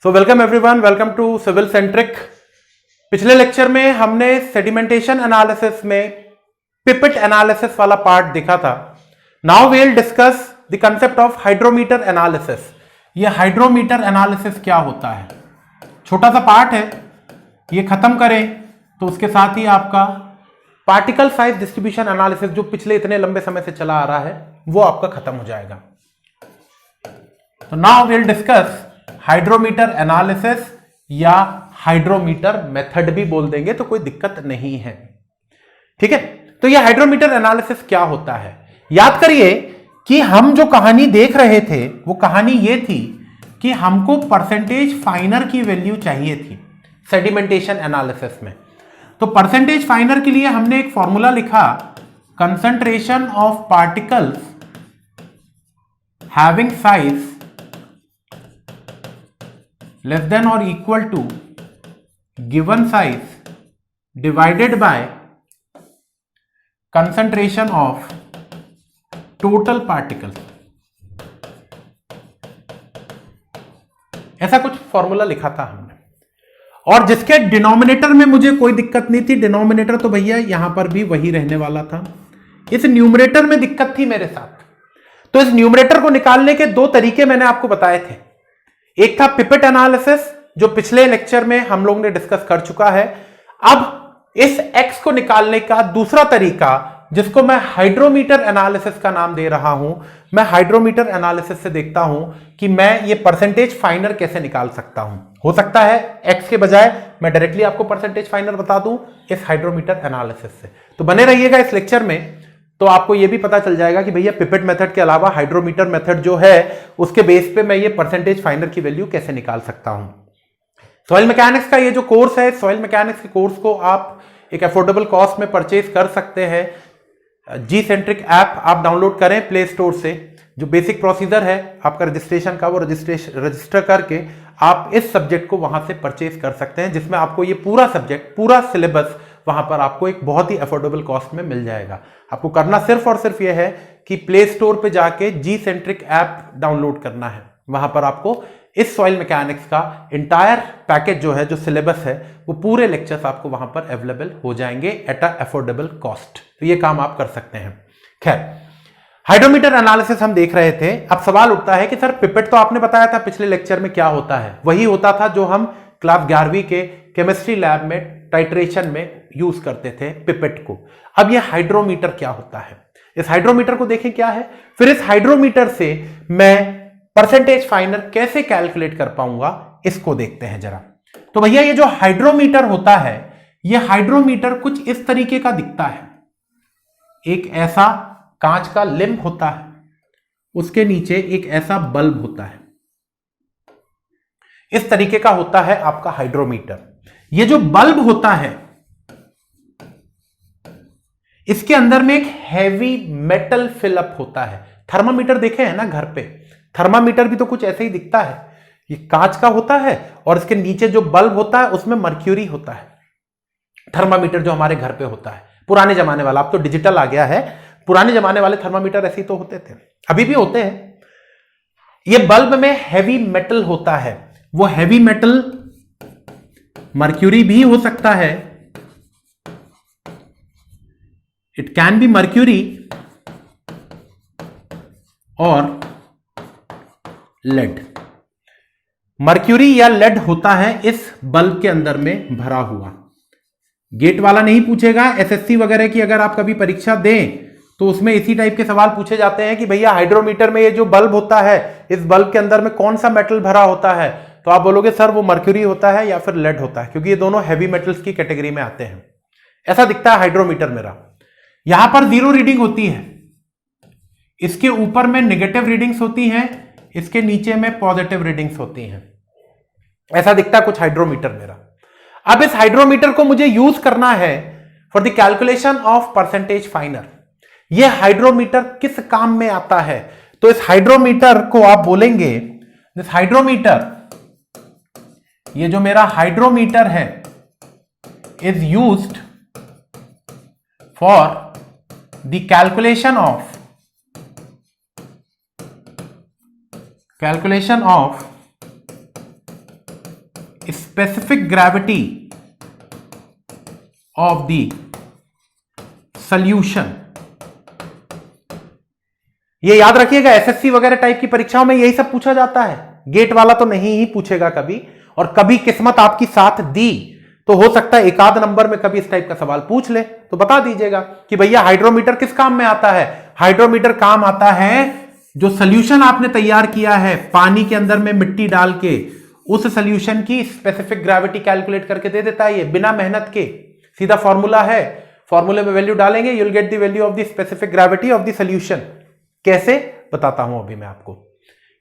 So welcome everyone, welcome to civil centric. पिछले lecture में हमने सेडिमेंटेशन एनालिसिस में पिपेट एनालिसिस वाला पार्ट देखा था। Now we will discuss the concept of hydrometer analysis. ये हाइड्रोमीटर एनालिसिस क्या होता है, छोटा सा पार्ट है, ये खत्म करें तो उसके साथ ही आपका पार्टिकल साइज डिस्ट्रीब्यूशन एनालिसिस जो पिछले इतने लंबे समय से चला आ रहा है वो आपका खत्म हो जाएगा। तो now we will discuss hydrometer analysis या हाइड्रोमीटर मेथड भी बोल देंगे तो कोई दिक्कत नहीं है, ठीक है। तो ये हाइड्रोमीटर एनालिसिस क्या होता है, याद करिए कि हम जो कहानी देख रहे थे वो कहानी ये थी कि हमको परसेंटेज फाइनर की वैल्यू चाहिए थी सेडिमेंटेशन एनालिसिस में। तो परसेंटेज फाइनर के लिए हमने एक फॉर्मूला लिखा, concentration of particles having size less than or equal to given size divided by concentration of total particles। ऐसा कुछ फॉर्मूला लिखा था हमने, और जिसके डिनोमिनेटर में मुझे कोई दिक्कत नहीं थी। डिनोमिनेटर तो भैया यहां पर भी वही रहने वाला था, इस न्यूमरेटर में दिक्कत थी मेरे साथ। तो इस न्यूमरेटर को निकालने के दो तरीके मैंने आपको बताए थे। एक था पिपेट एनालिसिस जो पिछले लेक्चर में हम लोग ने डिस्कस कर चुका है। अब इस x को निकालने का दूसरा तरीका जिसको मैं हाइड्रोमीटर एनालिसिस का नाम दे रहा हूं, मैं हाइड्रोमीटर एनालिसिस से देखता हूं कि मैं ये परसेंटेज फाइनर कैसे निकाल सकता हूं। हो सकता है x के बजाय मैं डायरेक्टली आपको परसेंटेज फाइनर बता दूं इस हाइड्रोमीटर एनालिसिस से। तो बने रहिएगा इस लेक्चर में, तो आपको यह भी पता चल जाएगा कि भैया पिपेट मेथड के अलावा हाइड्रोमीटर मेथड जो है उसके बेस पे मैं ये परसेंटेज फाइनर की वैल्यू कैसे निकाल सकता हूं। सॉइल मैकेनिक्स का ये जो कोर्स है, सॉइल मैकेनिक्स के कोर्स को आप एक अफोर्डेबल कॉस्ट में परचेज कर सकते हैं। जी सेंट्रिक ऐप आप डाउनलोड करें प्ले स्टोर से। जो बेसिक प्रोसीजर है आपका रजिस्ट्रेशन का, वो रजिस्टर करके आप इस सब्जेक्ट को वहां से परचेज कर सकते हैं, जिसमें आपको ये पूरा सब्जेक्ट, पूरा सिलेबस वहां पर आपको एक बहुत ही अफोर्डेबल कॉस्ट में मिल जाएगा। आपको करना सिर्फ और सिर्फ यह है कि प्ले स्टोर पे जाके जी सेंट्रिक ऐप डाउनलोड करना है। वहां पर आपको इस सॉइल मैकेनिक्स का इंटायर पैकेज जो है, जो सिलेबस है, वो पूरे लेक्चर्स आपको वहां पर अवेलेबल हो जाएंगे एट अ अफोर्डेबल कॉस्ट। तो ये काम आप कर सकते हैं। खैर, हाइड्रोमीटर एनालिसिस हम देख रहे थे। अब सवाल उठता है कि सर पिपेट तो आपने बताया था पिछले लेक्चर में क्या होता है, वही होता था जो हम क्लास 11वीं के केमिस्ट्री लैब में टाइट्रेशन में यूज करते थे पिपेट को। अब ये हाइड्रोमीटर क्या होता है, इस हाइड्रोमीटर को देखें क्या है, फिर इस हाइड्रोमीटर से मैं परसेंटेज फाइनर कैसे कैलकुलेट कर पाऊंगा इसको देखते हैं जरा। तो भैया ये जो हाइड्रोमीटर होता है, ये हाइड्रोमीटर कुछ इस तरीके का दिखता है। एक ऐसा कांच का लिम्ब होता है, उसके नीचे एक ऐसा बल्ब होता है, इस तरीके का होता है आपका हाइड्रोमीटर। ये जो बल्ब होता है इसके अंदर में एक हैवी मेटल फिलअप होता है। थर्मामीटर देखे हैं ना घर पे, थर्मामीटर भी तो कुछ ऐसे ही दिखता है। ये कांच का होता है और इसके नीचे जो बल्ब होता है उसमें मर्क्यूरी होता है। थर्मामीटर जो हमारे घर पे होता है पुराने जमाने वाला, अब तो डिजिटल आ गया है, पुराने जमाने वाले थर्मामीटर ऐसे ही तो होते थे, अभी भी होते हैं। ये बल्ब में हैवी मेटल होता है, वो हैवी मेटल मर्क्यूरी भी हो सकता है, इट कैन बी मर्क्यूरी और लेड। मर्क्यूरी या लेड होता है इस बल्ब के अंदर में भरा हुआ। गेट वाला नहीं पूछेगा, एसएससी वगैरह की अगर आप कभी परीक्षा दें तो उसमें इसी टाइप के सवाल पूछे जाते हैं कि भैया हाइड्रोमीटर में ये जो बल्ब होता है, इस बल्ब के अंदर में कौन सा मेटल भरा होता है, तो आप बोलोगे सर वो मर्क्यूरी होता है या फिर लेड होता है, क्योंकि ये दोनों हैवी मेटल्स की कैटेगरी में आते हैं। ऐसा दिखता है हाइड्रोमीटर मेरा। यहां पर 0 रीडिंग होती है, इसके ऊपर में नेगेटिव रीडिंग्स होती हैं, इसके नीचे में पॉजिटिव रीडिंग्स होती हैं। ऐसा दिखता है कुछ हाइड्रोमीटर मेरा। अब इस हाइड्रोमीटर को मुझे यूज करना है for the calculation of percentage फाइनर। यह हाइड्रोमीटर किस काम में आता है, तो इस हाइड्रोमीटर को आप बोलेंगे, दिस हाइड्रोमीटर, ये जो मेरा हाइड्रोमीटर है is used for the calculation of specific gravity of the solution. ये याद रखिएगा, एसएससी वगैरह टाइप की परीक्षाओं में यही सब पूछा जाता है। गेट वाला तो नहीं ही पूछेगा कभी, और कभी किस्मत आपकी साथ दी तो हो सकता है एक आध नंबर में कभी इस टाइप का सवाल पूछ ले, तो बता दीजिएगा कि भैया हाइड्रोमीटर किस काम में आता है। हाइड्रोमीटर काम आता है जो सोल्यूशन आपने तैयार किया है पानी के अंदर में मिट्टी डाल के, उस सोल्यूशन की स्पेसिफिक ग्रेविटी कैलकुलेट करके दे देता है ये, बिना मेहनत के। सीधा फॉर्मूला है, फॉर्मूले में वैल्यू डालेंगे, you will get the value of the specific gravity of the solution. कैसे बताता हूं अभी मैं आपको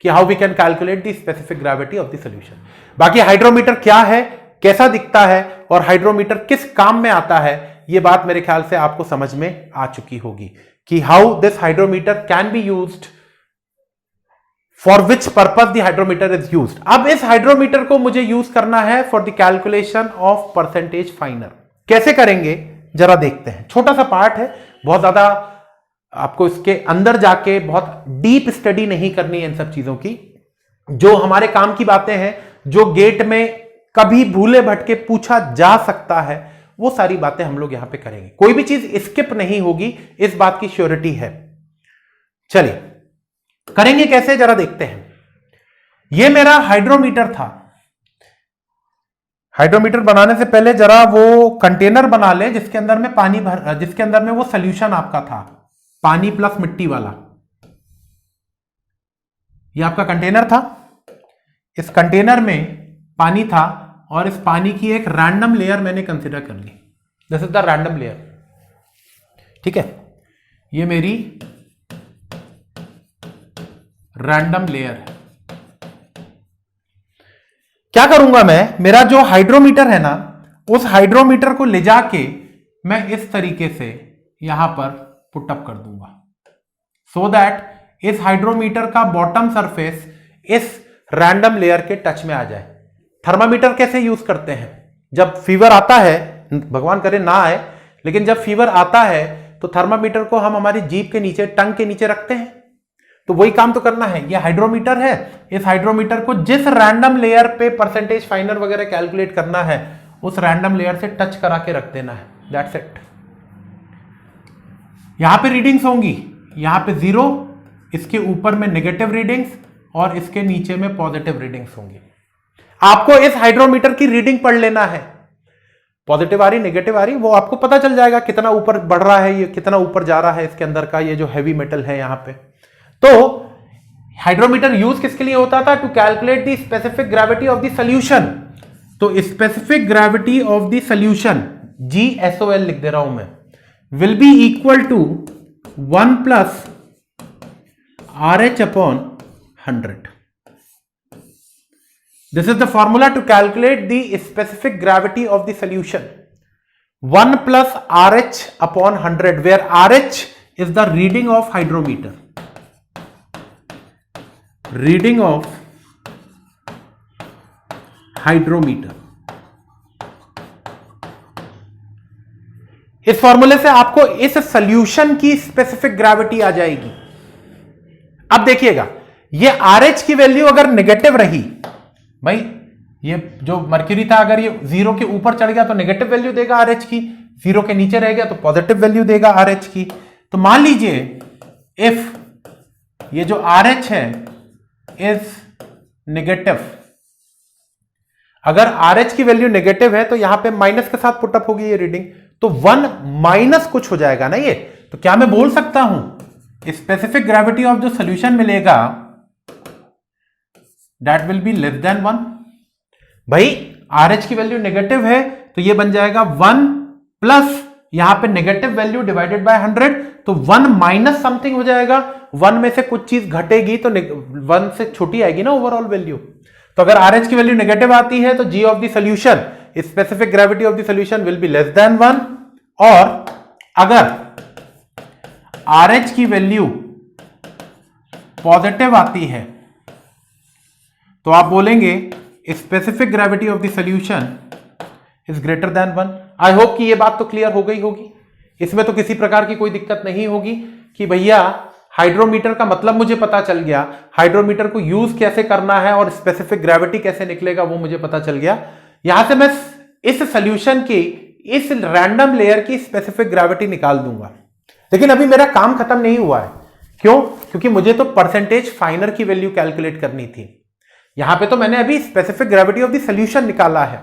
कि how we can calculate the specific gravity of the solution. बाकी हाइड्रोमीटर क्या है, कैसा दिखता है और हाइड्रोमीटर किस काम में आता है, यह बात मेरे ख्याल से आपको समझ में आ चुकी होगी कि how this hydrometer can be used, for which purpose the hydrometer is used. अब इस हाइड्रोमीटर को मुझे यूज करना है for the calculation of percentage फाइनर। कैसे करेंगे जरा देखते हैं। छोटा सा पार्ट है, बहुत ज्यादा आपको इसके अंदर जाके बहुत डीप स्टडी नहीं करनी है इन सब चीजों की। जो हमारे काम की बातें हैं, जो गेट में कभी भूले भटके पूछा जा सकता है, वो सारी बातें हम लोग यहां पे करेंगे। कोई भी चीज स्किप नहीं होगी, इस बात की श्योरिटी है। चलिए करेंगे कैसे जरा देखते हैं। ये मेरा हाइड्रोमीटर था। हाइड्रोमीटर बनाने से पहले जरा वो कंटेनर बना ले जिसके अंदर में पानी भर, जिसके अंदर में वो सॉल्यूशन आपका था, पानी प्लस मिट्टी वाला। ये आपका कंटेनर था, इस कंटेनर में पानी था और इस पानी की एक रैंडम लेयर मैंने कंसीडर कर ली। This is the random layer, ठीक है। ये मेरी रैंडम लेयर है। क्या करूंगा मैं, मेरा जो हाइड्रोमीटर है ना, उस हाइड्रोमीटर को ले जाके मैं इस तरीके से यहां पर पुटअप कर दूंगा, सो दैट इस हाइड्रोमीटर का बॉटम सरफेस इस रैंडम लेयर के टच में आ जाए। थर्मामीटर कैसे यूज करते हैं, जब फीवर आता है, भगवान करे ना आए, लेकिन जब फीवर आता है तो थर्मामीटर को हम हमारी जीभ के नीचे, टंग के नीचे रखते हैं, तो वही काम तो करना है। ये हाइड्रोमीटर है, इस हाइड्रोमीटर को जिस रैंडम लेयर पे परसेंटेज फाइनर वगैरह कैलकुलेट करना है, उस रैंडम लेयर से टच करा के रख देना है, दैट्स इट। यहां पे रीडिंग्स होंगी, यहां पे 0, इसके ऊपर में नेगेटिव रीडिंग्स और इसके नीचे में पॉजिटिव रीडिंग्स होंगी। आपको इस हाइड्रोमीटर की रीडिंग पढ़ लेना है, पॉजिटिव आ रही नेगेटिव आ रही, वो आपको पता चल जाएगा कितना ऊपर बढ़ रहा है, ये कितना ऊपर जा रहा है इसके अंदर का ये जो हैवी मेटल है यहां पे। तो हाइड्रोमीटर यूज किसके लिए होता था, to calculate the specific gravity of the solution. तो specific gravity of the solution, GSOL लिख दे रहा हूं मैं, will be equal to 1 plus RH upon 100। This is the formula to calculate the specific gravity of the solution. 1 plus RH upon 100, where RH is the reading of hydrometer. Reading of hydrometer. इस फॉर्मूले से आपको इस solution की specific gravity आ जाएगी। अब देखिएगा, ये RH की वैल्यू अगर नेगेटिव रही, भाई ये जो मर्क्यूरी था अगर ये 0 के ऊपर चढ़ गया तो नेगेटिव वैल्यू देगा RH की, 0 के नीचे रह गया तो पॉजिटिव वैल्यू देगा RH की। तो मान लीजिए इफ ये जो RH है इज नेगेटिव, अगर RH की वैल्यू नेगेटिव है तो यहां पे माइनस के साथ पुटअप होगी ये रीडिंग, तो 1 माइनस कुछ हो जाएगा ना ये। तो क्या मैं बोल सकता हूं स्पेसिफिक ग्रेविटी ऑफ जो सोल्यूशन मिलेगा that will be less than 1। भाई RH की वैल्यू नेगेटिव है तो ये बन जाएगा 1 प्लस यहां पे नेगेटिव वैल्यू डिवाइडेड बाय 100, तो 1 माइनस समथिंग हो जाएगा। 1 में से कुछ चीज घटेगी तो 1 से छोटी आएगी ना ओवरऑल वैल्यू। तो अगर RH की वैल्यू नेगेटिव आती है तो G of the solution, specific gravity of the solution will be less than 1। और अगर RH की वैल्यू पॉजिटिव आती है तो आप बोलेंगे specific gravity of the solution is greater than 1। I hope कि ये बात तो क्लियर हो गई होगी, इसमें तो किसी प्रकार की कोई दिक्कत नहीं होगी कि भैया हाइड्रोमीटर का मतलब मुझे पता चल गया, हाइड्रोमीटर को यूज कैसे करना है और स्पेसिफिक ग्रेविटी कैसे निकलेगा वो मुझे पता चल गया। यहां से मैं इस सॉल्यूशन की इस रैंडम लेयर की स्पेसिफिक ग्रेविटी निकाल दूंगा। लेकिन अभी मेरा काम खत्म नहीं हुआ है। क्यों? क्योंकि मुझे तो परसेंटेज फाइनर की वैल्यू कैलकुलेट करनी थी। यहां पे तो मैंने अभी specific gravity of the solution निकाला है,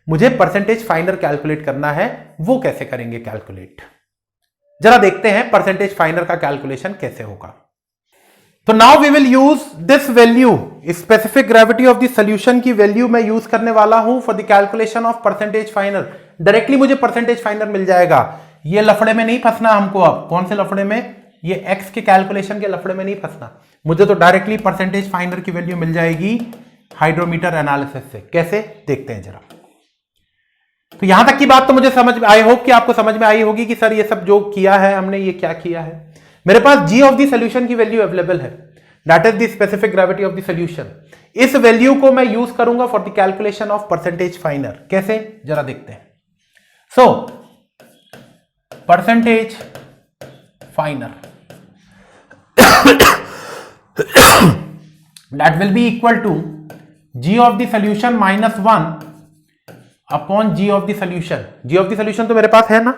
मुझे परसेंटेज फाइनर कैलकुलेट करना है। वो कैसे करेंगे कैलकुलेट? जरा देखते हैं परसेंटेज फाइनर का कैलकुलेशन कैसे होगा। तो now we will use this value, specific gravity of the solution की वैल्यू मैं यूज करने वाला हूं for the calculation of percentage finer. Directly मुझे परसेंटेज फाइनर मिल जाएगा। ये लफड़े में नहीं फंसना हमको। अब कौन से लफड़े में? ये एक्स के कैलकुलेशन के लफड़े में नहीं फंसना। मुझे तो डायरेक्टली परसेंटेज फाइनर की वैल्यू मिल जाएगी हाइड्रोमीटर एनालिसिस से। कैसे? देखते हैं जरा। तो यहां तक की बात तो मुझे समझ में आई, होप कि आपको समझ में आई होगी कि सर ये सब जो किया है हमने, ये क्या किया है। मेरे पास जी ऑफ द सॉल्यूशन की वैल्यू अवेलेबल है, that is the specific gravity of the solution. इस वैल्यू को मैं यूज करूंगा for the calculation of percentage फाइनर। कैसे? जरा देखते हैं। So percentage फाइनर that will be equal to g of the solution minus 1 upon g of the solution। g of the solution तो मेरे पास है ना,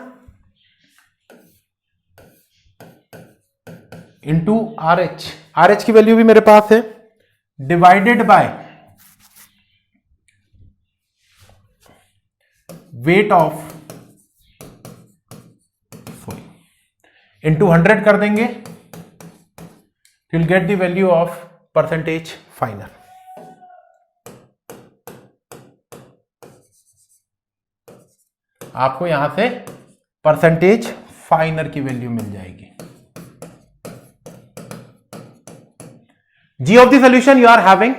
into R H. Are H की value भी मेरे पास है, divided by weight of into 100 कर देंगे, you'll get the value of percentage फाइनर। आपको यहां से परसेंटेज फाइनर की वैल्यू मिल जाएगी। G of the solution you are having,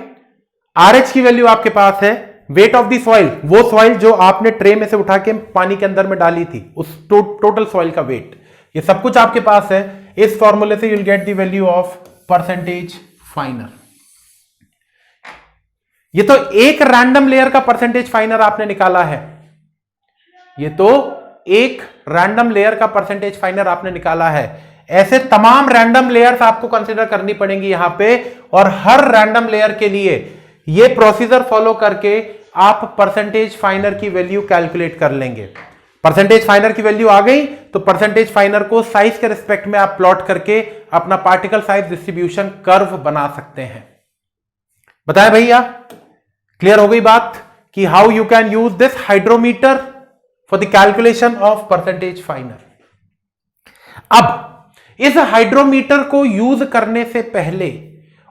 R H की वैल्यू आपके पास है, वेट ऑफ द सॉइल, वो सॉइल जो आपने ट्रे में से उठा के पानी के अंदर में डाली थी, उस टोटल सॉइल का वेट, ये सब कुछ आपके पास है। इस फॉर्मूले से you will get the value of percentage फाइनर। ये तो एक रैंडम लेयर का परसेंटेज फाइनर आपने निकाला है, ये तो एक रैंडम लेयर का परसेंटेज फाइनर आपने निकाला है। ऐसे तमाम रैंडम लेयर्स आपको कंसीडर करनी पड़ेंगी यहां पे, और हर रैंडम लेयर के लिए ये प्रोसीजर फॉलो करके आप परसेंटेज फाइनर की वैल्यू कैलकुलेट कर लेंगे। परसेंटेज फाइनर की वैल्यू आ गई तो परसेंटेज फाइनर को साइज के रिस्पेक्ट में आप प्लॉट करके अपना पार्टिकल साइज डिस्ट्रीब्यूशन कर्व बना सकते हैं। बताएं भैया, क्लियर हो गई बात कि how you can use this hydrometer for the calculation of percentage फाइनर। अब इस हाइड्रोमीटर को यूज करने से पहले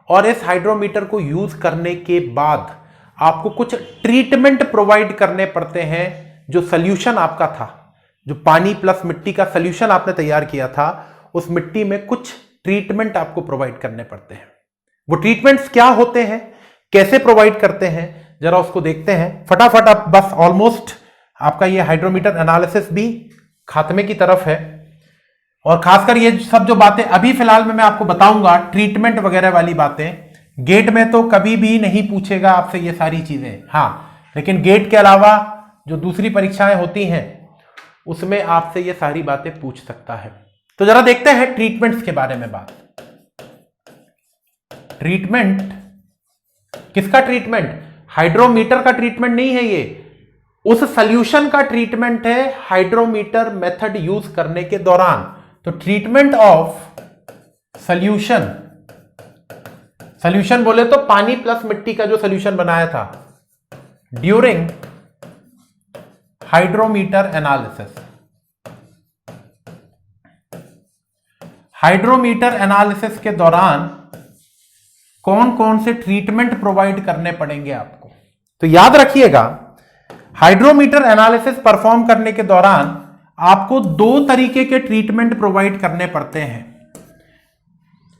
और इस हाइड्रोमीटर को यूज करने के बाद आपको कुछ ट्रीटमेंट प्रोवाइड करने पड़ते हैं। जो सॉल्यूशन आपका था, जो पानी प्लस मिट्टी का सॉल्यूशन आपने तैयार किया था, उस मिट्टी में कुछ ट्रीटमेंट आपको प्रोवाइड करने पड़ते हैं। वो ट्रीटमेंट्स क्या होते हैं, कैसे प्रोवाइड करते हैं, जरा उसको देखते हैं फटाफट। अब बस ऑलमोस्ट आपका ये हाइड्रोमीटर एनालिसिस भी खात्मे की तरफ है, और खासकर ये सब जो बातें अभी फिलहाल में मैं आपको बताऊंगा, ट्रीटमेंट वगैरह वाली बातें, गेट में तो कभी भी नहीं पूछेगा आपसे ये सारी चीजें। हाँ, लेकिन गेट के अलावा जो दूसरी परीक्षाएं होती हैं उसमें आपसे ये सारी बातें पूछ सकता है। तो जरा देखते हैं ट्रीटमेंट्स के बारे में बात। ट्रीटमेंट किसका ट्रीटमेंट? हाइड्रोमीटर का ट्रीटमेंट नहीं है ये, उस सॉल्यूशन का ट्रीटमेंट है हाइड्रोमीटर मेथड यूज करने के दौरान। तो ट्रीटमेंट ऑफ सॉल्यूशन, सॉल्यूशन बोले तो पानी प्लस मिट्टी का जो सॉल्यूशन बनाया था, during hydrometer analysis. Hydrometer analysis के दौरान कौन कौन से ट्रीटमेंट प्रोवाइड करने पड़ेंगे आपको? तो याद रखिएगा, हाइड्रोमीटर एनालिसिस परफॉर्म करने के दौरान आपको दो तरीके के ट्रीटमेंट प्रोवाइड करने पड़ते हैं।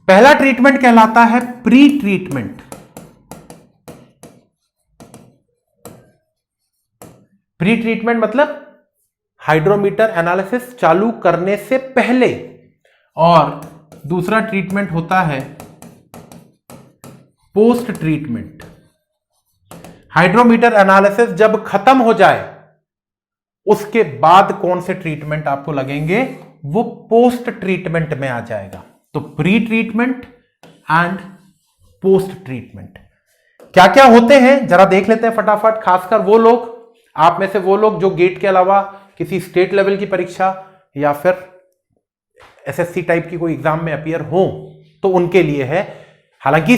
पहला ट्रीटमेंट कहलाता है प्री ट्रीटमेंट। प्री ट्रीटमेंट मतलब हाइड्रोमीटर एनालिसिस चालू करने से पहले, और दूसरा ट्रीटमेंट होता है पोस्ट ट्रीटमेंट। हाइड्रोमीटर एनालिसिस जब खत्म हो जाए उसके बाद कौन से ट्रीटमेंट आपको लगेंगे, वो पोस्ट ट्रीटमेंट में आ जाएगा। तो pre treatment and post treatment क्या क्या होते हैं जरा देख लेते हैं फटाफट। खासकर वो लोग आप में से वो लोग जो गेट के अलावा किसी स्टेट लेवल की परीक्षा या फिर एसएससी टाइप की कोई एग्जाम में अपीयर हो तो उनके लिए है। हालांकि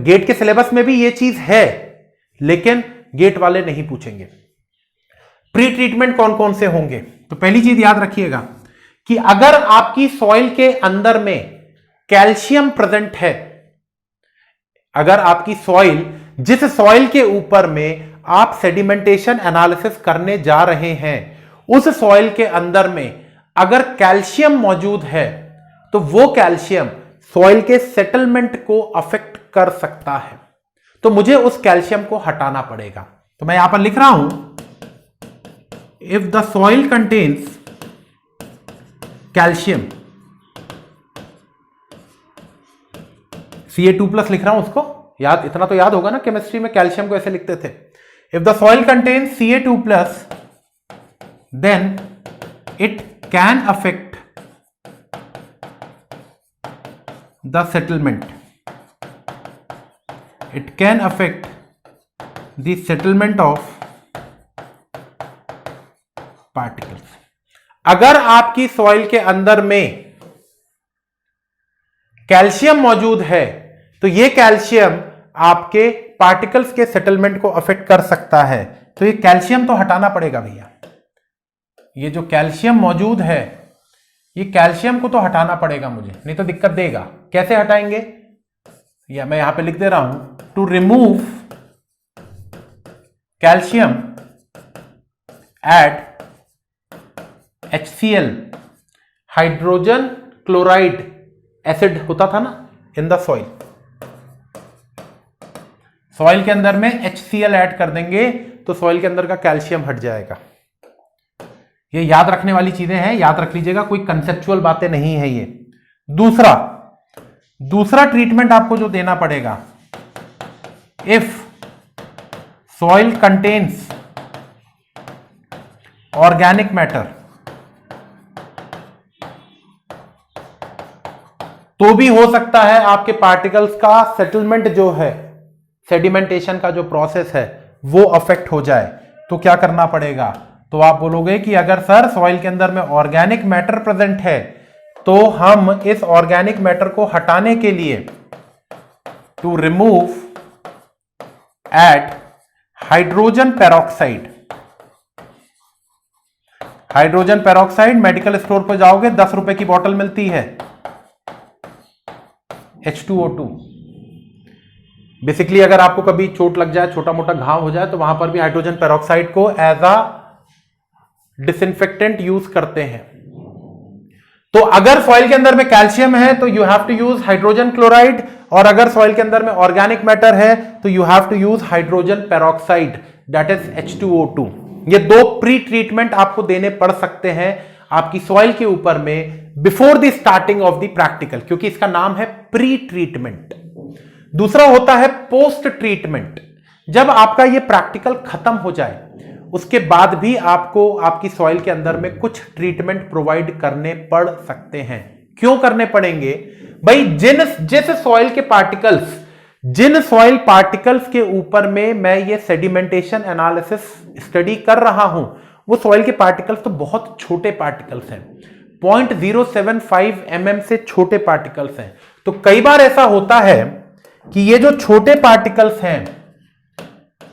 गेट के सिलेबस में भी ये चीज है, लेकिन गेट वाले नहीं पूछेंगे। प्री ट्रीटमेंट कौन कौन से होंगे? तो पहली चीज याद रखिएगा कि अगर आपकी सॉइल के अंदर में कैल्शियम प्रेजेंट है, अगर आपकी सॉइल, जिस सॉइल के ऊपर में आप सेडिमेंटेशन एनालिसिस करने जा रहे हैं, उस सॉइल के अंदर में अगर कैल्शियम मौजूद है तो वो कैल्शियम सॉइल के सेटलमेंट को अफेक्ट कर सकता है। तो मुझे उस कैल्शियम को हटाना पड़ेगा। तो मैं यहां पर लिख रहा हूं, if the soil contains calcium, Ca2+ लिख रहा हूं उसको, याद, इतना तो याद होगा ना, केमिस्ट्री में कैल्शियम को ऐसे लिखते थे, if the soil contains Ca2+, then it can affect the settlement, it can affect the settlement of particles। अगर आपकी सॉइल के अंदर में कैल्शियम मौजूद है तो यह कैल्शियम आपके पार्टिकल्स के सेटलमेंट को अफेक्ट कर सकता है। तो ये कैल्शियम तो हटाना पड़ेगा भैया, ये जो कैल्शियम मौजूद है, ये कैल्शियम को तो हटाना पड़ेगा मुझे, नहीं तो दिक्कत देगा। कैसे हटाएंगे? या मैं यहां पे लिख दे रहा हूं, to remove calcium at HCl, hydrogen chloride acid होता था ना इन द सॉइल, सॉइल के अंदर में HCl ऐड कर देंगे तो सॉइल के अंदर का कैल्शियम हट जाएगा। ये याद रखने वाली चीजें हैं, याद रख लीजिएगा, कोई कंसेप्चुअल बातें नहीं है ये। दूसरा ट्रीटमेंट आपको जो देना पड़ेगा, if soil contains organic matter, तो भी हो सकता है आपके पार्टिकल्स का सेटलमेंट जो है, सेडिमेंटेशन का जो प्रोसेस है वो अफेक्ट हो जाए। तो क्या करना पड़ेगा? तो आप बोलोगे कि अगर सर सॉइल के अंदर में ऑर्गेनिक मैटर प्रेजेंट है तो हम इस ऑर्गेनिक मैटर को हटाने के लिए to remove at hydrogen peroxide, hydrogen peroxide medical store पर जाओगे 10 रुपए की बोतल मिलती है, H2O2। बेसिकली अगर आपको कभी चोट लग जाए, छोटा मोटा घाव हो जाए, तो वहां पर भी हाइड्रोजन पेरोक्साइड को एज अ डिसइंफेक्टेंट यूज करते हैं। तो अगर सॉइल के अंदर में कैल्शियम है तो you have to use hydrogen chloride, और अगर सॉइल के अंदर में ऑर्गेनिक मैटर है तो you have to use hydrogen peroxide, that is H2O2। ये दो प्री ट्रीटमेंट आपको देने पड़ सकते हैं आपकी सॉइल के ऊपर में before the starting of the practical, क्योंकि इसका नाम है प्री ट्रीटमेंट। दूसरा होता है पोस्ट ट्रीटमेंट। जब आपका ये प्रैक्टिकल खत्म हो जाए उसके बाद भी आपको आपकी सॉइल के अंदर में कुछ ट्रीटमेंट प्रोवाइड करने पड़ सकते हैं। क्यों करने पड़ेंगे भाई? जिस सॉइल के पार्टिकल्स, जिन सॉइल पार्टिकल्स के ऊपर में मैं ये सेडिमेंटेशन एनालिसिस स्टडी कर रहा हूं, वो सॉइल के पार्टिकल्स तो बहुत छोटे पार्टिकल्स हैं, 0.075 mm से छोटे पार्टिकल्स हैं। तो कई बार ऐसा होता है कि ये जो छोटे पार्टिकल्स हैं,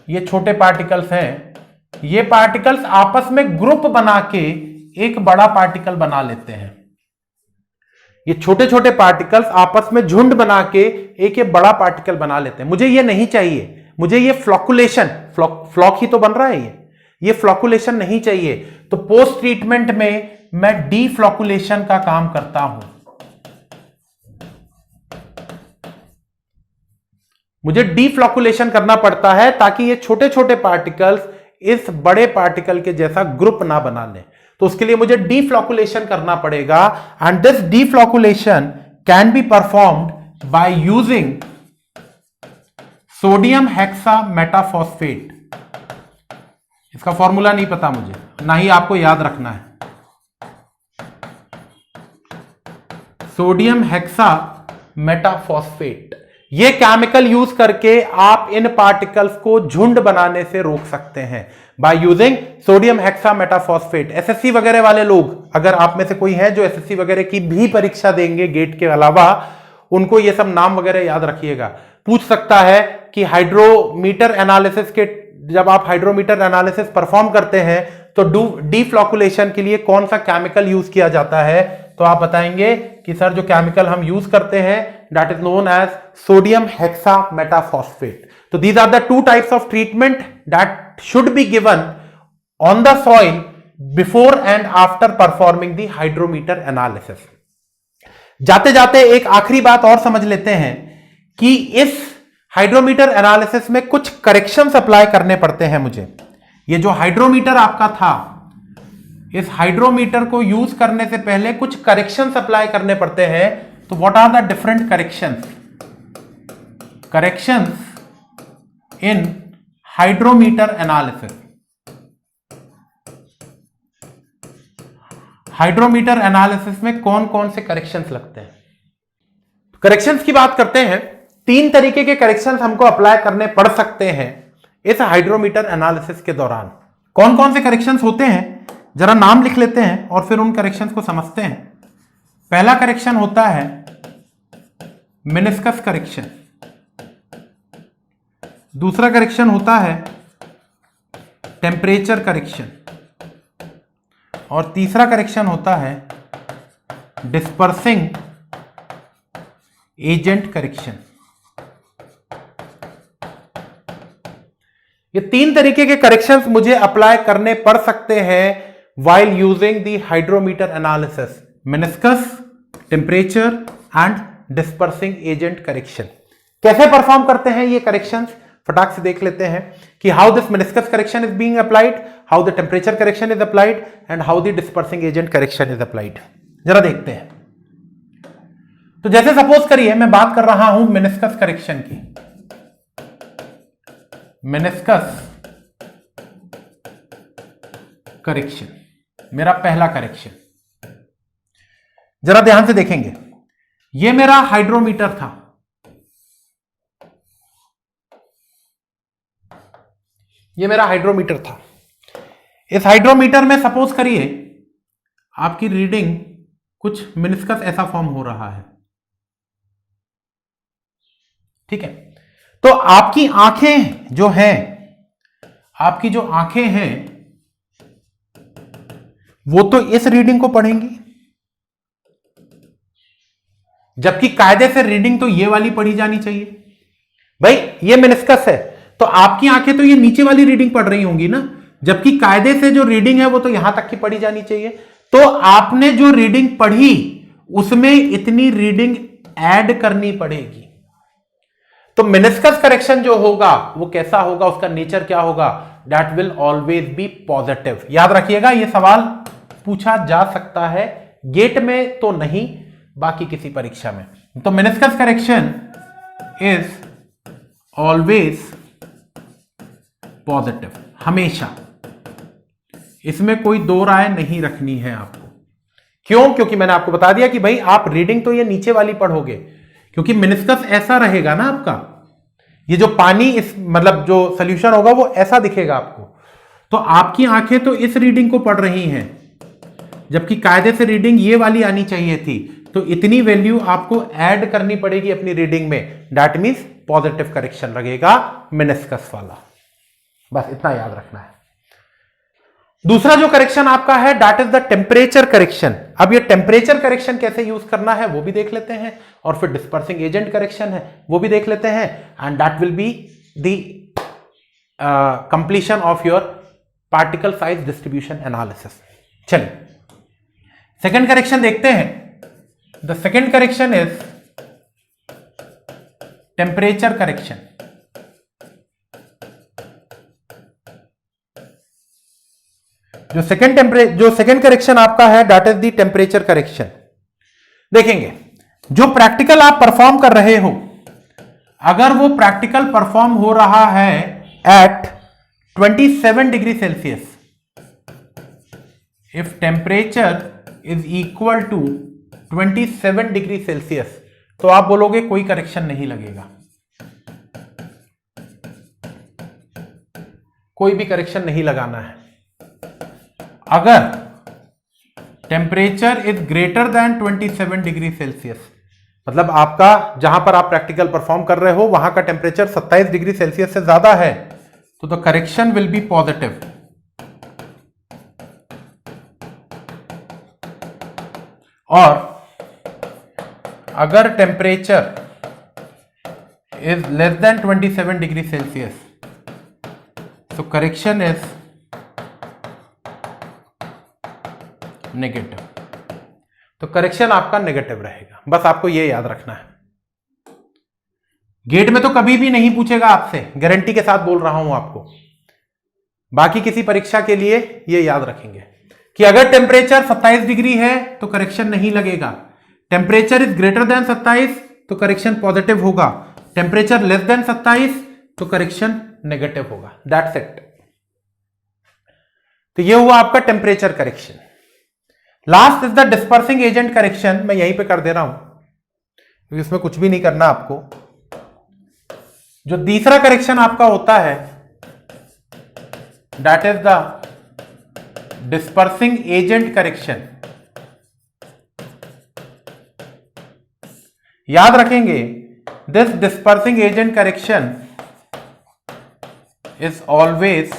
ये छोटे पार्टिकल्स हैं, ये पार्टिकल्स आपस में ग्रुप बना के एक बड़ा पार्टिकल बना लेते हैं। ये छोटे छोटे पार्टिकल्स आपस में झुंड बना के एक बड़ा पार्टिकल बना लेते हैं। मुझे ये नहीं चाहिए, मुझे ये फ्लॉकुलेशन, फ्लॉक ही तो बन रहा है ये फ्लॉकुलेशन नहीं चाहिए। तो पोस्ट ट्रीटमेंट में मैं डीफ्लॉकुलेशन का काम करता हूं। मुझे डीफ्लॉकुलेशन करना पड़ता है ताकि ये छोटे छोटे पार्टिकल्स इस बड़े पार्टिकल के जैसा ग्रुप ना बना लें। तो उसके लिए मुझे डीफ्लॉकुलेशन करना पड़ेगा, and this deflocculation can be performed by using sodium hexa metaphosphate. इसका फॉर्मूला नहीं पता मुझे, ना ही आपको याद रखना है। सोडियम हेक्सा मेटाफॉस्फेट, ये केमिकल यूज करके आप इन पार्टिकल्स को झुंड बनाने से रोक सकते हैं bye using sodium hexametaphosphate. SSC वगैरह वाले लोग, अगर आप में से कोई है जो एसएससी वगैरह की भी परीक्षा देंगे गेट के अलावा, उनको ये सब नाम वगैरह याद रखिएगा। पूछ सकता है कि हाइड्रोमीटर एनालिसिस के, जब आप हाइड्रोमीटर एनालिसिस परफॉर्म करते हैं तो डीफ्लॉकुलेशन के लिए कौन सा केमिकल यूज किया जाता है, तो आप बताएंगे कि सर जो केमिकल हम यूज करते हैं that is known as sodium hexametaphosphate. तो these are the two types of treatment that should be given on the soil before and after performing the hydrometer analysis. जाते जाते एक आखिरी बात और समझ लेते हैं कि इस हाइड्रोमीटर एनालिसिस में कुछ करेक्शंस अप्लाई करने पड़ते हैं मुझे। ये जो हाइड्रोमीटर आपका था, इस हाइड्रोमीटर को यूज करने से पहले कुछ करेक्शंस अप्लाई करने पड़ते हैं। तो what are the different corrections? Corrections in hydrometer analysis. Hydrometer analysis में कौन कौन से करेक्शंस लगते हैं? करेक्शंस की बात करते हैं। 3 तरीके के करेक्शंस हमको अप्लाई करने पड़ सकते हैं इस हाइड्रोमीटर एनालिसिस के दौरान। कौन कौन से करेक्शंस होते हैं जरा नाम लिख लेते हैं और फिर उन करेक्शंस को समझते हैं। पहला करेक्शन होता है मेनिस्कस करेक्शन। दूसरा करेक्शन होता है टेम्परेचर करेक्शन। और तीसरा करेक्शन होता है डिस्पर्सिंग एजेंट करेक्शन। ये 3 तरीके के करेक्शंस मुझे अप्लाई करने पड़ सकते हैं while using the hydrometer analysis: meniscus, temperature and dispersing agent correction। कैसे परफॉर्म करते हैं ये करेक्शंस, फटाक से देख लेते हैं कि how this meniscus correction is being applied, how the temperature correction is applied and how the dispersing agent correction is applied। जरा देखते हैं। तो जैसे सपोज करिए मैं बात कर रहा हूं मेनिस्कस करेक्शन की। मेनिस्कस करेक्शन मेरा पहला करेक्शन, जरा ध्यान से देखेंगे। यह मेरा हाइड्रोमीटर था, यह मेरा हाइड्रोमीटर था। इस हाइड्रोमीटर में सपोज करिए आपकी रीडिंग कुछ मेनिस्कस ऐसा फॉर्म हो रहा है, ठीक है। तो आपकी आंखें जो हैं, आपकी जो आंखें हैं वो तो इस रीडिंग को पढ़ेंगी, जबकि कायदे से रीडिंग तो ये वाली पढ़ी जानी चाहिए। भाई ये मेनिस्कस है तो आपकी आंखें तो ये नीचे वाली रीडिंग पढ़ रही होंगी ना, जबकि कायदे से जो रीडिंग है वो तो यहां तक की पढ़ी जानी चाहिए। तो आपने जो रीडिंग पढ़ी उसमें इतनी रीडिंग ऐड करनी पड़ेगी। तो मेनिस्कस करेक्शन जो होगा वो कैसा होगा, उसका नेचर क्या होगा? That will always be positive. याद रखिएगा ये सवाल पूछा जा सकता है, गेट में तो नहीं, बाकी किसी परीक्षा में। तो meniscus correction is always positive, हमेशा। इसमें कोई दो राय नहीं रखनी है आपको। क्यों? क्योंकि मैंने आपको बता दिया कि भाई आप रीडिंग तो ये नीचे वाली पढ़ोगे, क्योंकि मेनिस्कस ऐसा रहेगा ना आपका, ये जो पानी इस मतलब जो सॉल्यूशन होगा वो ऐसा दिखेगा आपको। तो आपकी आंखें तो इस रीडिंग को पढ़ रही हैं, जबकि कायदे से रीडिंग ये वाली आनी चाहिए थी। तो इतनी वैल्यू आपको ऐड करनी पड़ेगी अपनी रीडिंग में। दैट मींस पॉजिटिव करेक्शन लगेगा मेनिस्कस वाला। बस इतना याद रखना है। दूसरा जो करेक्शन आपका है that is the temperature correction. अब ये टेम्परेचर करेक्शन कैसे यूज करना है वो भी देख लेते हैं, और फिर डिस्पर्सिंग एजेंट करेक्शन है वो भी देख लेते हैं। And that will be the completion of your particle size distribution analysis. चलिए सेकेंड करेक्शन देखते हैं। The second correction is temperature correction. जो सेकेंड करेक्शन आपका है that is the temperature correction. देखेंगे जो प्रैक्टिकल आप परफॉर्म कर रहे हो, अगर वो प्रैक्टिकल परफॉर्म हो रहा है at 27 degree Celsius, if temperature is equal to 27 degree Celsius, तो आप बोलोगे कोई करेक्शन नहीं लगेगा। कोई भी करेक्शन नहीं लगाना है। अगर temperature is greater than 27 degree Celsius, मतलब आपका जहां पर आप प्रैक्टिकल परफॉर्म कर रहे हो वहां का टेम्परेचर 27 डिग्री सेल्सियस से ज्यादा है, तो the correction will be positive. और अगर temperature is less than 27 degree Celsius, तो करेक्शन इज नेगेटिव। तो करेक्शन आपका नेगेटिव रहेगा, बस आपको ये याद रखना है। गेट में तो कभी भी नहीं पूछेगा आपसे, गारंटी के साथ बोल रहा हूं आपको। बाकी किसी परीक्षा के लिए ये याद रखेंगे कि अगर टेम्परेचर 27 डिग्री है तो करेक्शन नहीं लगेगा, टेम्परेचर इज ग्रेटर देन 27 तो करेक्शन पॉजिटिव होगा, टेम्परेचर लेस देन 27 तो करेक्शन नेगेटिव होगा। That's it. तो ये हुआ आपका temperature correction. Last is the dispersing agent correction. मैं यहीं पे कर दे रहा हूं क्योंकि इसमें कुछ भी नहीं करना आपको। जो तीसरा करेक्शन आपका होता है that is the dispersing agent correction. याद रखेंगे, this dispersing agent correction is always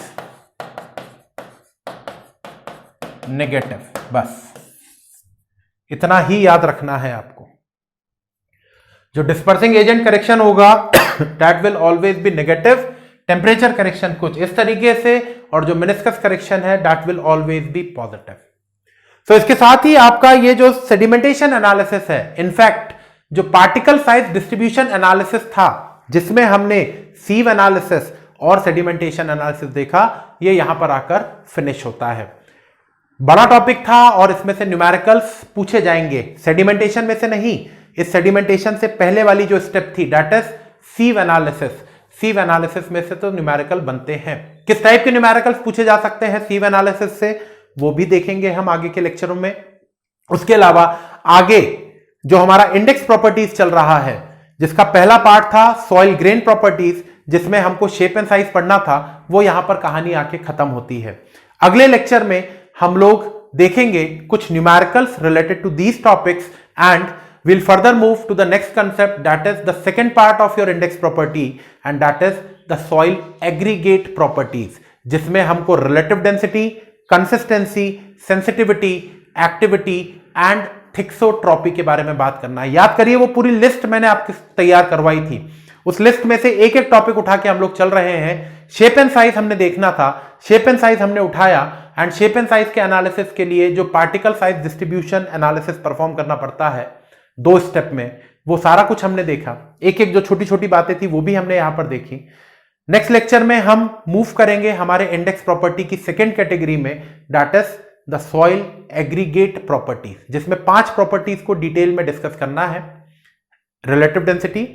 negative. बस इतना ही याद रखना है आपको। जो डिस्पर्सिंग एजेंट करेक्शन होगा that will always be negative, temperature correction कुछ इस तरीके से, और जो मेनिस्कस करेक्शन है that will always be positive. तो इसके साथ ही आपका ये जो सेडिमेंटेशन एनालिसिस है, इनफैक्ट जो पार्टिकल साइज डिस्ट्रीब्यूशन एनालिसिस था जिसमें हमने सीव एनालिसिस और सेडिमेंटेशन एनालिसिस देखा, ये यहां पर आकर फिनिश होता है। बड़ा टॉपिक था और इसमें से न्यूमेरिकल्स पूछे जाएंगे, सेडिमेंटेशन में से नहीं, इस सेडिमेंटेशन से पहले वाली जो स्टेप थी दैट इज सीव एनालिसिस। सीव एनालिसिस में से तो न्यूमेरिकल बनते हैं। किस टाइप के न्यूमेरिकल्स पूछे जा सकते हैं सीव एनालिसिस से, वो भी देखेंगे हम आगे के लेक्चरों में। उसके अलावा आगे जो हमारा इंडेक्स प्रॉपर्टीज चल रहा है, जिसका पहला पार्ट था सॉइल ग्रेन प्रॉपर्टीज, जिसमें हमको शेप एंड साइज पढ़ना था, वो यहां पर कहानी आके खत्म होती है। अगले लेक्चर में हम लोग देखेंगे कुछ numericals related to these topics and we'll further move to the next concept, that is the second part of your index property, and that is the soil aggregate properties, जिसमें हमको relative density, consistency, sensitivity, activity and thixotropy के बारे में बात करना है। याद करिए वो पूरी लिस्ट मैंने आपकी तैयार करवाई थी, उस लिस्ट में से एक एक टॉपिक उठा के हम लोग चल रहे हैं। शेप एंड साइज हमने देखना था, शेप एंड साइज हमने उठाया, एंड शेप एंड साइज के एनालिसिस के लिए जो particle size distribution analysis perform करना पड़ता है 2 स्टेप में, वो सारा कुछ हमने देखा। एक एक जो छोटी छोटी बातें थी वो भी हमने यहां पर देखी। नेक्स्ट लेक्चर में हम मूव करेंगे हमारे इंडेक्स प्रॉपर्टी की सेकेंड कैटेगरी में, that is the soil aggregate properties, जिसमें 5 प्रॉपर्टीज को डिटेल में डिस्कस करना है। Relative density,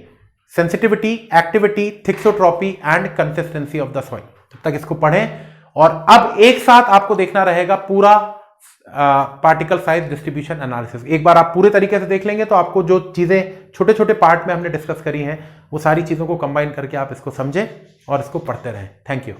sensitivity, activity, thixotropy and consistency of the soil. तब तक इसको पढ़ें, और अब एक साथ आपको देखना रहेगा पूरा पार्टिकल साइज डिस्ट्रीब्यूशन एनालिसिस। एक बार आप पूरे तरीके से देख लेंगे तो आपको जो चीजें छोटे छोटे पार्ट में हमने डिस्कस करी हैं वो सारी चीजों को कंबाइन करके आप इसको समझें और इसको पढ़ते रहें। Thank you.